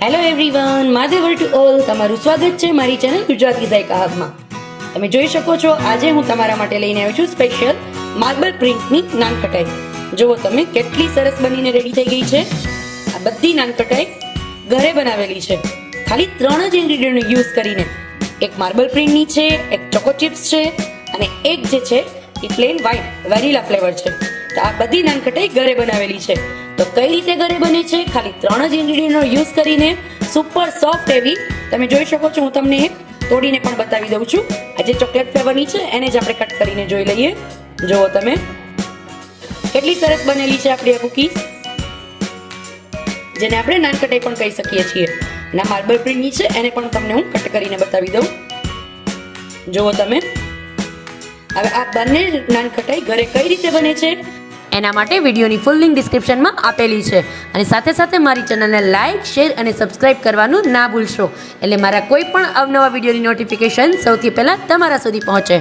Hello everyone, માધેવર to all તમારું સ્વાગત છે મારી ચેનલ ગુજરાતી ઝાયકા હબમાં. તમે જોઈ શકો છો આજે હું તમારા માટે લઈને આવ્યો છું સ્પેશિયલ માર્બલ પ્રિન્ટની નાનકટાઈ. જુઓ તમે કેટલી સરસ બનીને રેડી થઈ ગઈ છે. આ બધી નાનકટાઈ ઘરે બનાવેલી છે. ખાલી 3 જ ઇન્ગ્રેડિયન્ટ યુઝ કરીને. એક માર્બલ પ્રિન્ટની છે, એક ચોકો ચિપ્સ છે અને એક જે છે એ પ્લેન વ્હાઈટ વેનીલા ફ્લેવર છે. તો આ બધી નાનકટાઈ ઘરે બનાવેલી છે. તો કઈ રીતે ઘરે બને છે? ખાલી 3 જ ઇન્ગ્રેડિયન્ટનો યુઝ કરીને સુપર સોફ્ટ એવી તમે જોઈ શકો છો. હું તમને એક તોડીને પણ બતાવી દઉં છું. આ જે ચોકલેટ ફ્લેવરની છે એને જ આપણે કટ કરીને જોઈ લઈએ. જુઓ તમે કેટલી સરસ બનેલી છે આપણી આ કુકીઝ, જેને આપણે નાનકટાઈ પણ કહી શકીએ છીએ. અને માર્બલ પ્રિન્ટની છે એને પણ તમને હું કટ કરીને બતાવી દઉં. જુઓ તમે હવે આ બંને નાનકટાઈ ઘરે કઈ રીતે બને છે એના માટે વિડીયોની ફૂલ લિંક ડિસ્ક્રિપ્શનમાં આપેલી છે. અને સાથે સાથે મારી ચેનલને લાઇક, શેર અને સબસ્ક્રાઇબ કરવાનું ના ભૂલશો, એટલે મારા કોઈ પણ અવનવા વિડીયોની નોટિફિકેશન સૌથી પહેલાં તમારા સુધી પહોંચે.